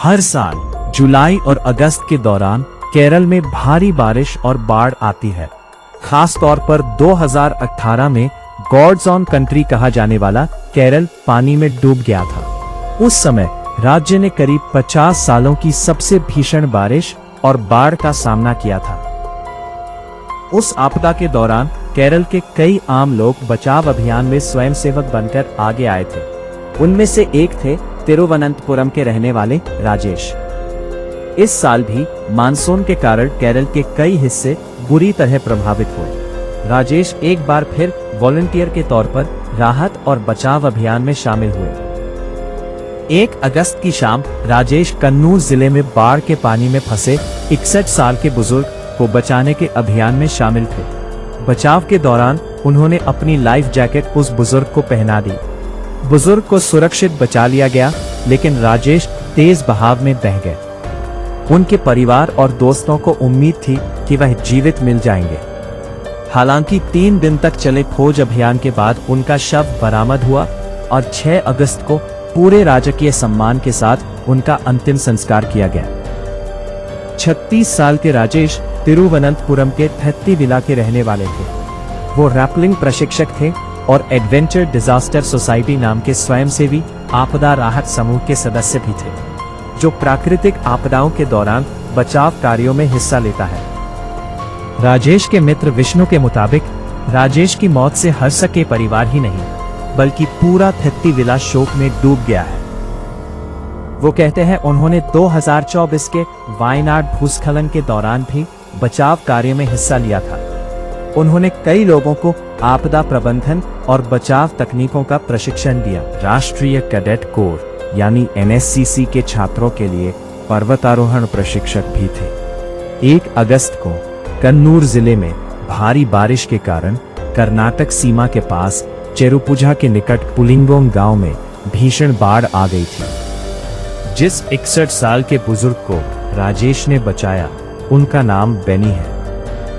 हर साल जुलाई और अगस्त के दौरान केरल में भारी बारिश और बाढ़ आती है। खास तौर पर 2018 में गॉड्स ऑन कंट्री कहा जाने वाला केरल पानी में डूब गया था। उस समय राज्य ने करीब 50 सालों की सबसे भीषण बारिश और बाढ़ का सामना किया था। उस आपदा के दौरान केरल के कई आम लोग बचाव अभियान में स्वयंसेवक बनकर आगे आए थे। उनमें से एक थे तिरुवनंतपुरम के रहने वाले राजेश। इस साल भी मानसून के कारण केरल के कई हिस्से बुरी तरह प्रभावित हुए। राजेश एक बार फिर वॉलंटियर के तौर पर राहत और बचाव अभियान में शामिल हुए। 1 अगस्त की शाम राजेश कन्नूर जिले में बाढ़ के पानी में फंसे 61 साल के बुजुर्ग को बचाने के अभियान में शामिल थे। बचाव के दौरान उन्होंने अपनी लाइफ जैकेट उस बुजुर्ग को पहना दी। बुजुर्ग को सुरक्षित बचा लिया गया, लेकिन राजेश तेज बहाव में बह गए। उनके परिवार और दोस्तों को उम्मीद थी कि वह जीवित मिल जाएंगे। हालांकि 3 दिन तक चले खोज अभियान के बाद उनका शव बरामद हुआ और 6 अगस्त को पूरे राजकीय सम्मान के साथ उनका अंतिम संस्कार किया गया। 36 साल के राजेश तिरुवनंतपुरम के थत्तीविला के रहने वाले थे। वो रैपलिंग प्रशिक्षक थे और एडवेंचर डिजास्टर सोसाइटी नाम के स्वयंसेवी आपदा राहत समूह के सदस्य भी थे, जो प्राकृतिक आपदाओं के दौरान बचाव कार्यों में हिस्सा लेता है। राजेश के मित्र विष्णु के मुताबिक राजेश की मौत से हर सके परिवार ही नहीं, बल्कि पूरा थत्तीविला शोक में डूब गया है। वो कहते हैं उन्होंने 2024 के वायनाड भूस्खलन के दौरान भी बचाव कार्य में हिस्सा लिया था। उन्होंने कई लोगों को आपदा प्रबंधन और बचाव तकनीकों का प्रशिक्षण दिया। राष्ट्रीय कैडेट कोर यानी NSCC के छात्रों के लिए पर्वतारोहण प्रशिक्षक भी थे। 1 अगस्त को कन्नूर जिले में भारी बारिश के कारण कर्नाटक सीमा के पास चेरुपुझा के निकट पुलिंगोंग गांव में भीषण बाढ़ आ गई थी। जिस 61 साल के बुजुर्ग को राजेश ने बचाया, उनका नाम बेनी है।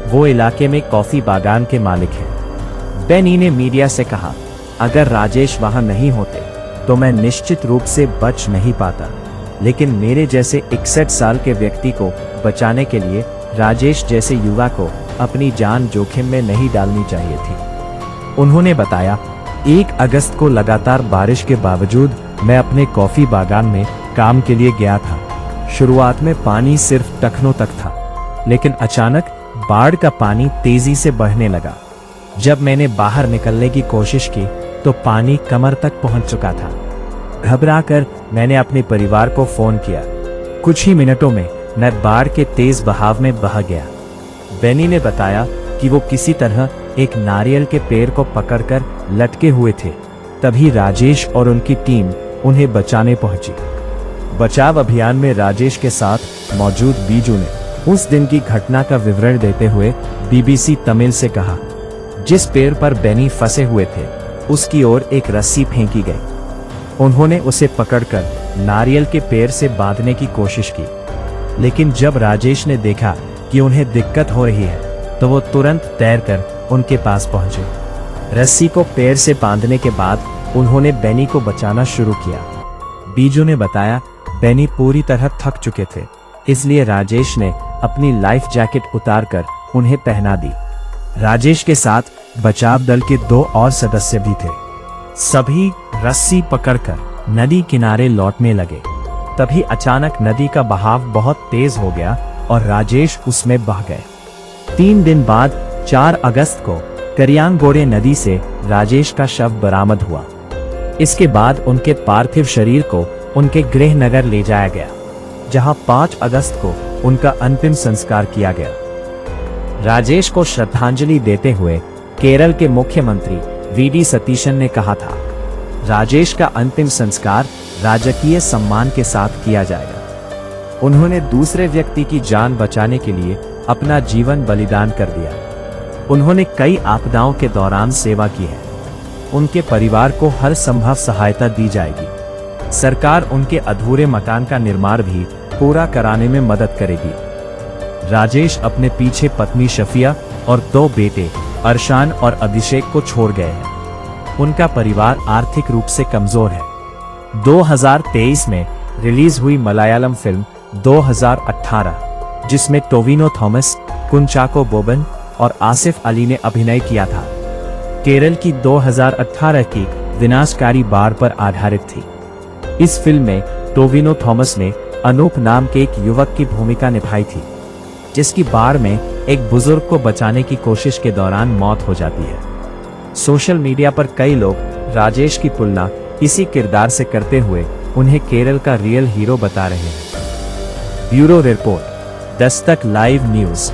वो इलाके में कॉफी बागान के मालिक हैं। बेनी ने मीडिया से कहा, अगर राजेश वहां नहीं होते तो मैं निश्चित रूप से बच नहीं पाता, लेकिन मेरे जैसे 61 साल के व्यक्ति को बचाने के लिए राजेश जैसे युवा को अपनी जान जोखिम में नहीं डालनी चाहिए थी। उन्होंने बताया, 1 अगस्त को लगातार बारिश के बावजूद मैं अपने कॉफी बागान में काम के लिए गया था। शुरुआत में पानी सिर्फ टखनों तक था, लेकिन अचानक बाढ़ का पानी तेजी से बढ़ने लगा। जब मैंने बाहर निकलने की कोशिश की तो पानी कमर तक पहुंच चुका था। घबराकर मैंने अपने परिवार को फोन किया। कुछ ही मिनटों में मैं बाढ़ के तेज बहाव में बह गया। बेनी ने बताया कि वो किसी तरह एक नारियल के पेड़ को पकड़कर लटके हुए थे। तभी राजेश और उनकी टीम उन्हें बचाने पहुंची। बचाव अभियान में राजेश के साथ मौजूद बीजू ने उस दिन की घटना का विवरण देते हुए BBC तमिल से कहा, जिस पेड़ पर बेनी फंसे हुए थे उसकी ओर एक रस्सी फेंकी गई। उन्होंने उसे पकड़कर नारियल के पेड़ से बांधने की कोशिश की, लेकिन जब राजेश ने देखा कि उन्हें दिक्कत हो रही है तो वो तुरंत तैरकर उनके पास पहुंचे। रस्सी को पेड़ से बांधने के बाद उन्होंने बेनी को बचाना शुरू किया। बीजू ने बताया, बेनी पूरी तरह थक चुके थे, इसलिए राजेश ने अपनी लाइफ जैकेट उतारकर उन्हें पहना दी। राजेश के साथ बचाव दल के 2 और सदस्य भी थे। सभी रस्सी पकड़कर नदी किनारे लौटने लगे। तभी अचानक नदी का बहाव बहुत तेज हो गया और राजेश उसमें बह गए। 3 दिन बाद 4 अगस्त को करियांगोड़े नदी से राजेश का शव बरामद हुआ। इसके बाद उनके पार्थिव शरीर को उनके गृह नगर ले जाया गया, जहां 5 अगस्त को उनका अंतिम संस्कार किया गया। राजेश को श्रद्धांजलि देते हुए केरल के मुख्यमंत्री VD सतीशन ने कहा था, राजेश का अंतिम संस्कार राजकीय सम्मान के साथ किया जाएगा। उन्होंने दूसरे व्यक्ति की जान बचाने के लिए अपना जीवन बलिदान कर दिया। उन्होंने कई आपदाओं के दौरान सेवा की है। उनके परिवार को हर संभव सहायता दी जाएगी। सरकार उनके अधूरे मकान का निर्माण भी पूरा कराने में मदद करेगी। राजेश अपने पीछे पत्नी शफिया और 2 बेटे अरशान और अभिषेक को छोड़ गए हैं। उनका परिवार आर्थिक रूप से कमजोर है। 2023 में रिलीज हुई मलयालम फिल्म 2018, जिसमें टोविनो थॉमस, कुंचाको बोबन और आसिफ अली ने अभिनय किया था। केरल की 2018 की विनाशकारी बाढ़ पर आधारित थी। इस फिल्म में टोविनो थॉमस ने अनूप नाम के एक युवक की भूमिका निभाई थी, जिसकी बाढ़ में एक बुजुर्ग को बचाने की कोशिश के दौरान मौत हो जाती है। सोशल मीडिया पर कई लोग राजेश की तुलना इसी किरदार से करते हुए उन्हें केरल का रियल हीरो बता रहे हैं। Bureau report, Dastak live news.